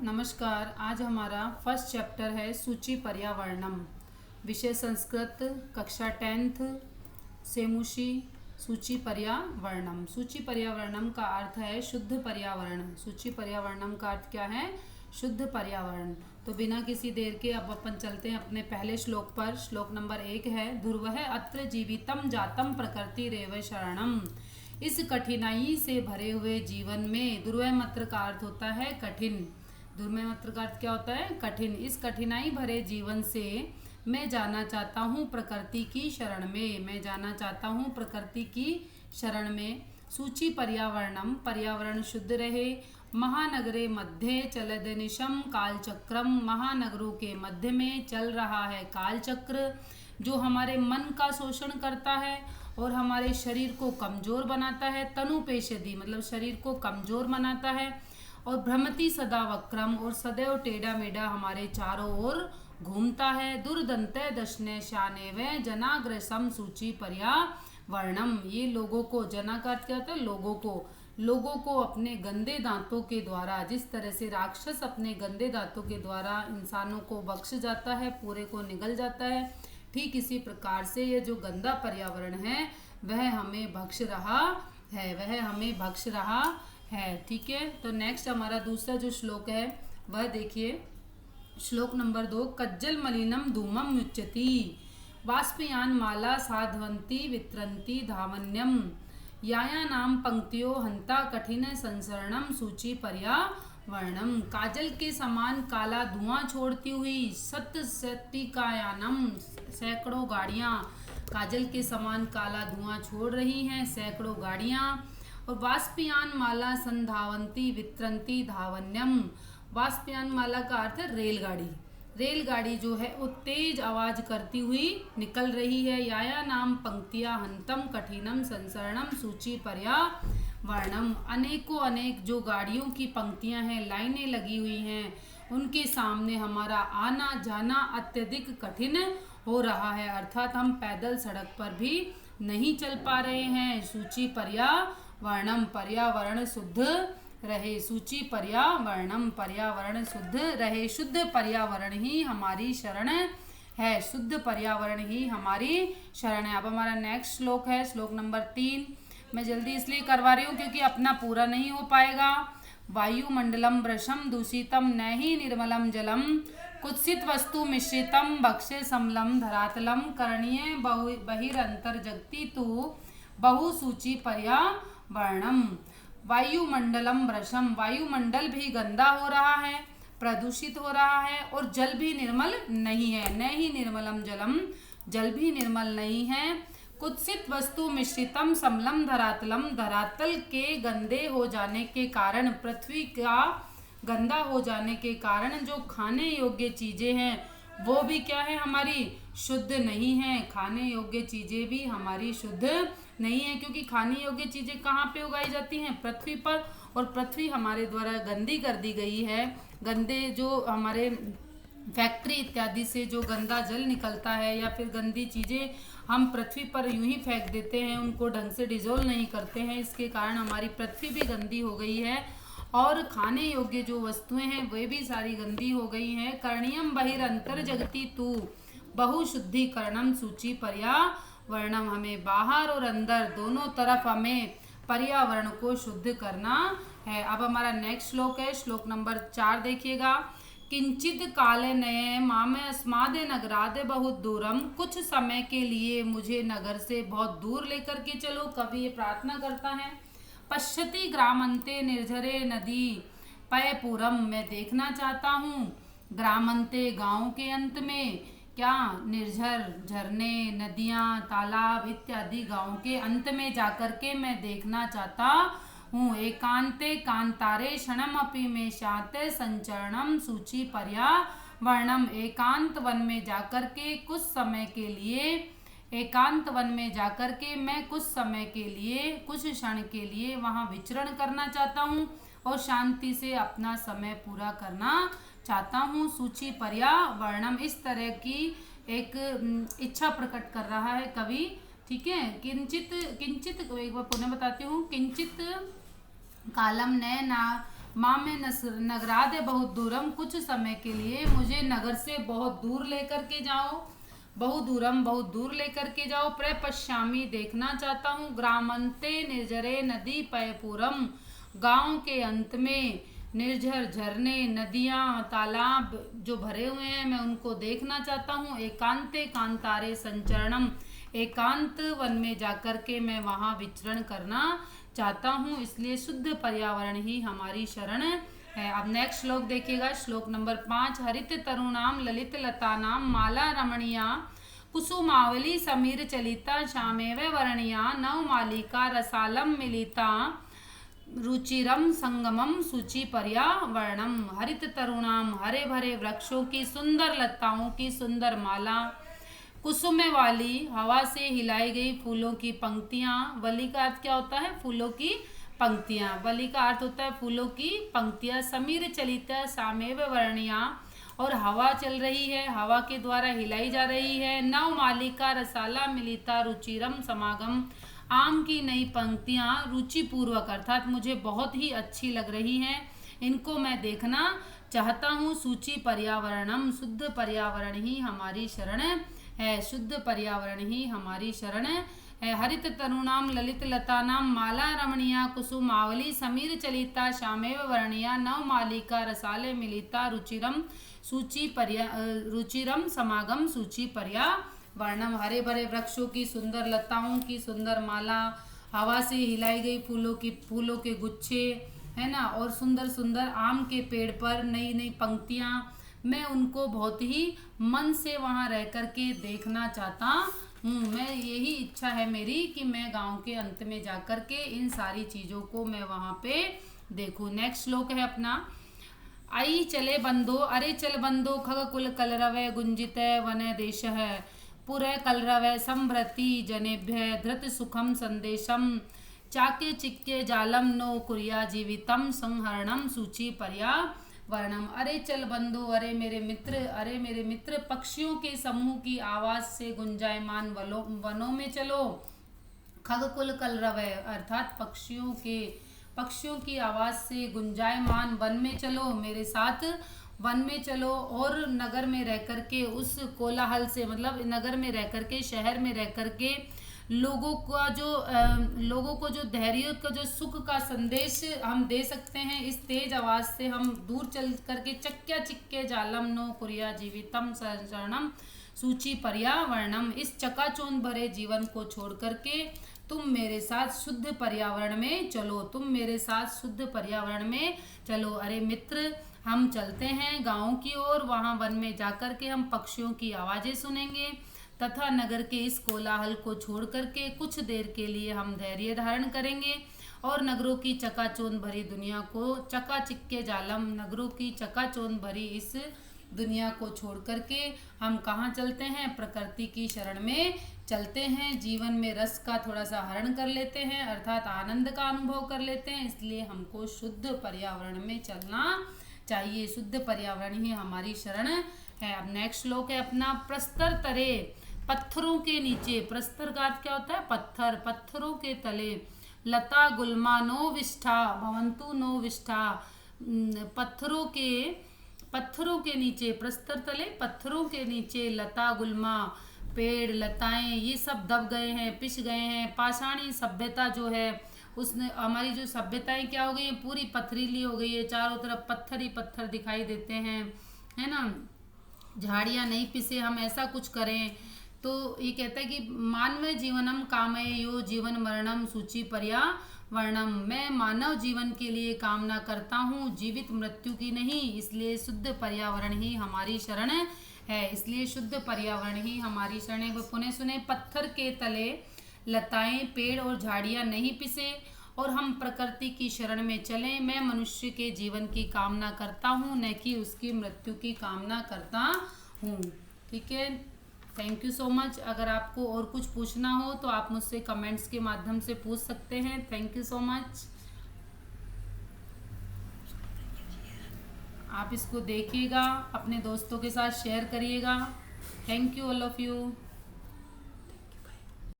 नमस्कार। आज हमारा फर्स्ट चैप्टर है सूची पर्यावरणम। विषय संस्कृत, कक्षा 10th, सेमुशी। सूची पर्यावरणम। सूची पर्यावरणम का अर्थ है शुद्ध पर्यावरण। सूची पर्यावरणम का अर्थ क्या है? शुद्ध पर्यावरण। तो बिना किसी देर के अब अपन चलते हैं अपने पहले श्लोक पर। श्लोक नंबर 1 है, दुर्वह अत्र जीवितम जातम प्रकृति रेव शरणम। इस कठिनाई से भरे हुए जीवन में, दुर्वह मत्र का अर्थ होता है कठिन। दुर्वह मत्र का अर्थ क्या होता है? कठिन। इस कठिनाई भरे जीवन से मैं जाना चाहता हूँ प्रकृति की शरण में। मैं जाना चाहता हूँ प्रकृति की शरण में। सूची पर्यावरणम, पर्यावरण शुद्ध रहे। महानगरे मध्य चलदनिशम कालचक्रम, महानगरों के मध्य में चल रहा है कालचक्र, जो हमारे मन का शोषण करता है और हमारे शरीर को कमजोर बनाता है। तनु पेशदी मतलब शरीर को कमजोर बनाता है। और भ्रमति सदा वक्रम, और सदैव टेढ़ा मेढ़ा हमारे चारों ओर घूमता है। दुर्दंते दशने शाने व जनाग्रसम सूची पर्यावरणम। ये लोगों को, जना का अर्थ क्या होता है? लोगों को अपने गंदे दांतों के द्वारा, जिस तरह से राक्षस अपने गंदे दांतों के द्वारा इंसानों को बख्श जाता है, पूरे को निगल जाता है, ठीक इसी प्रकार से ये जो गंदा पर्यावरण है वह हमें बख्श रहा है। ठीक है, तो नेक्स्ट हमारा दूसरा जो श्लोक है वह देखिए, श्लोक नंबर 2, कज्जल मलिनम धूमम मुच्यति वाष्पयान माला साधवंती वित्रंती धावन्यम याया नाम पंक्तियों हंता कठिन संसरणम सूची पर्यावरणम। काजल के समान काला धुआं छोड़ती हुई सप्तशतीकायानम, सैकड़ों गाड़ियां काजल के समान काला धुआं छोड़ रही हैं, सैकड़ों गाड़ियां। और वाष्पयान माला संधावंती वित्रंती धावन्यम। वाष्पयान माला का अर्थ है रेलगाड़ी। रेलगाड़ी जो है वो तेज आवाज करती हुई निकल रही है। याया नाम पंक्तियां हंतम कठिनम संसरणम सूची पर्यावरणम। अनेकों अनेक जो गाड़ियों की पंक्तियां हैं, लाइनें लगी हुई हैं, उनके सामने हमारा आना जाना अत्यधिक कठिन हो रहा है। अर्थात हम पैदल सड़क पर भी नहीं चल पा रहे हैं। सूची पर्यावरणम, पर्यावरण शुद्ध रहे। सूची पर्यावरणम, पर्यावरण शुद्ध रहे। शुद्ध पर्यावरण ही हमारी शरण है। शुद्ध पर्यावरण ही हमारी शरण है। अब हमारा नेक्स्ट श्लोक है, श्लोक नंबर 3। मैं जल्दी इसलिए करवा रही हूँ क्योंकि अपना पूरा नहीं हो पाएगा। वायुमंडलम वृषम दूषितम नहि निर्मलम जलम कुत्सित वस्तु मिश्रितम भक्ष्य समलम धरातलम करणीय बहिरंतर जगति तु बहुसूची पर्यावरणम। वायुमंडलम वृषम, वायुमंडल भी गंदा हो रहा है, प्रदूषित हो रहा है, और जल भी निर्मल नहीं है। न ही निर्मलम जलम, जल भी निर्मल नहीं है। कुत्सित वस्तु मिश्रितम समलम धरातलम, धरातल के गंदे हो जाने के कारण, पृथ्वी का गंदा हो जाने के कारण जो खाने योग्य चीजें हैं वो भी क्या है? हमारी शुद्ध नहीं है। खाने योग्य चीजें भी हमारी शुद्ध नहीं है, क्योंकि खाने योग्य चीजें कहाँ पे उगाई जाती हैं? पृथ्वी पर। और पृथ्वी हमारे द्वारा गंदी कर दी गई है। गंदे जो हमारे फैक्ट्री इत्यादि से जो गंदा जल निकलता है या फिर गंदी चीजें हम पृथ्वी पर यूं ही फेंक देते हैं, उनको ढंग से डिजोल्व नहीं करते हैं, इसके कारण हमारी पृथ्वी भी गंदी हो गई है। और खाने योग्य जो वस्तुएं हैं वे भी सारी गंदी हो गई हैं। करणीयम बहिरंतर जगति तु बहुशुद्धिकरणम सूची पर्यावरणम। हमें बाहर और अंदर दोनों तरफ हमें पर्यावरण को शुद्ध करना है। अब हमारा नेक्स्ट श्लोक है, श्लोक नंबर 4 देखिएगा। किंचित काले नये मामे अस्मादे नगरादे बहुत दूरम, कुछ समय के लिए मुझे नगर से बहुत दूर लेकर के चलो। कवि ये प्रार्थना करता है। पश्यति ग्रामंते निर्झरे नदी पयपुरम, मैं देखना चाहता हूँ ग्रामंते गांव के अंत में क्या? निर्झर झरने, नदियाँ, तालाब इत्यादि गांव के अंत में जाकर के मैं देखना चाहता हूँ। एकांते कांतारे क्षणम अपि में शाते संचरणम सूची पर्यावरणम। एकांत वन में जाकर के कुछ समय के लिए, एकांत वन में जाकर के मैं कुछ समय के लिए, कुछ क्षण के लिए वहाँ विचरण करना चाहता हूँ और शांति से अपना समय पूरा करना चाहता हूँ। सूची पर्यावरणम, इस तरह की एक इच्छा प्रकट कर रहा है कवि। ठीक है, किंचित किंचित एक बार पुनः बताती हूँ। किंचित कालम नयना माँ मैं नगरादे बहुत दूरम, कुछ समय के लिए मुझे नगर से बहुत दूर लेकर के जाओ। बहुदूरम बहुत दूर लेकर के जाओ। प्रपश्यामी देखना चाहता हूँ। ग्रामंते निर्जरे नदी पयपूरम, गांव के अंत में निर्झर झरने नदियाँ तालाब जो भरे हुए हैं मैं उनको देखना चाहता हूँ। एकांते कांतारे संचरणम, एकांत वन में जाकर के मैं वहाँ विचरण करना चाहता हूँ। इसलिए शुद्ध पर्यावरण ही हमारी शरण है। अब नेक्स्ट श्लोक देखिएगा, श्लोक नंबर 5। हरित तरुणाम ललित लतानाम माला रमणीया, कुसुमावली समीर चलिता श्यामेव वर्णिया, नव मालिका रसालम मिलिता, रुचिरम संगमम सूचि पर्यावरणम। हरित तरुणाम हरे भरे वृक्षों की, सुंदर लताओं की सुंदर माला, कुसुम वाली हवा से हिलाई गई फूलों की पंक्तियां। वली का अर्थ क्या होता है? फूलों की पंक्तियां। वली का अर्थ होता है फूलों की पंक्तियां। समीर चलिता सामेव वर्णिया, और हवा चल रही है, हवा के द्वारा हिलाई जा रही है। नव मालिका रसाला मिलिता रुचिरम समागम, आम की नई पंक्तियां रुचिपूर्वक अर्थात मुझे बहुत ही अच्छी लग रही हैं, इनको मैं देखना चाहता हूँ। सूची पर्यावरणम, शुद्ध पर्यावरण ही हमारी शरण है। शुद्ध पर्यावरण ही हमारी शरण है। हरित तरुणाम ललित लतानाम माला रमणीया, कुसुमावली समीर चलिता श्यामेव वर्णिया, नव मालिका रसाले मिलिता, रुचिरम समागम सूची पर्यावरणम। हरे भरे वृक्षों की, सुंदर लताओं की सुंदर माला, हवा से हिलाई गई फूलों के गुच्छे है ना, और सुंदर सुंदर आम के पेड़ पर नई नई पंक्तियां, मैं उनको बहुत ही मन से वहाँ रह कर के देखना चाहता हूँ। मैं यही इच्छा है मेरी कि मैं गांव के अंत में जाकर के इन सारी चीज़ों को मैं वहाँ पे देखूँ। नेक्स्ट श्लोक है अपना। आई चले बंदो, अरे चल बंदो, खग कुल कलरवय गुंजित वन देश है, पुरय कलरवय संभ्रति जनेभ्य धृत सुखम संदेशम, चाके चिक्के जालम नो कुरिया जीवितम संहरणम सूची पर्यावरणम। अरे चल बंधु, अरे मेरे मित्र, पक्षियों के समूह की आवाज से गुंजायमान वनों में चलो। खगकुल कलरवय अर्थात पक्षियों की आवाज से गुंजायमान वन में चलो, मेरे साथ वन में चलो। और नगर में रह कर के उस कोलाहल से, मतलब नगर में रह कर के, शहर में रह कर के लोगों को जो धैर्य का, जो सुख का संदेश हम दे सकते हैं, इस तेज आवाज से हम दूर चल करके चक्या चिक्के जालम नो कुरिया जीवितम शरणम सूची पर्यावरणम, इस चकाचौंध भरे जीवन को छोड़ करके तुम मेरे साथ शुद्ध पर्यावरण में चलो, तुम मेरे साथ शुद्ध पर्यावरण में चलो। अरे मित्र, हम चलते हैं गाँव की ओर, वहाँ वन में जाकर के हम पक्षियों की आवाज़ें सुनेंगे तथा नगर के इस कोलाहल को छोड़ करके कुछ देर के लिए हम धैर्य धारण करेंगे और नगरों की चकाचौंध भरी दुनिया को, चकाचिक्के जालम, नगरों की चकाचौंध भरी इस दुनिया को छोड़ करके हम कहाँ चलते हैं? प्रकृति की शरण में चलते हैं। जीवन में रस का थोड़ा सा हरण कर लेते हैं, अर्थात आनंद का अनुभव कर लेते हैं। इसलिए हमको शुद्ध पर्यावरण में चलना चाहिए। शुद्ध पर्यावरण ही हमारी शरण है। अब नेक्स्ट श्लोक है अपना। प्रस्तर तरे, पत्थरों के नीचे, प्रस्तर का अर्थ क्या होता है? पत्थर, पत्थरों के तले, लता गुल्मा नो विष्ठा भवंतु नो विष्ठा, पत्थरों के नीचे, प्रस्तर तले पत्थरों के नीचे लता गुल्मा, पेड़ लताएं ये सब दब गए हैं, पिस गए हैं। पाषाणी सभ्यता जो है, उसने हमारी जो सभ्यताएं क्या हो गई है? पूरी पथरीली हो गई है, चारों तरफ पत्थर ही पत्थर दिखाई देते हैं, है ना। झाड़ियाँ नहीं पिसे, हम ऐसा कुछ करें तो ये कहता है कि मानव जीवनम कामये यो जीवन मरणम सूची पर्यावरणम, मैं मानव जीवन के लिए कामना करता हूँ, जीवित मृत्यु की नहीं। इसलिए शुद्ध पर्यावरण ही हमारी शरण है। इसलिए शुद्ध पर्यावरण ही हमारी शरण है। पुनः सुने। पत्थर के तले लताएं, पेड़ और झाड़ियाँ नहीं पिसे और हम प्रकृति की शरण में चलें। मैं मनुष्य के जीवन की कामना करता हूँ, न कि उसकी मृत्यु की कामना करता हूँ। ठीक है, थैंक यू सो मच। अगर आपको और कुछ पूछना हो तो आप मुझसे कमेंट्स के माध्यम से पूछ सकते हैं। Thank you so much. आप इसको देखिएगा, अपने दोस्तों के साथ शेयर करिएगा। Thank you all of you.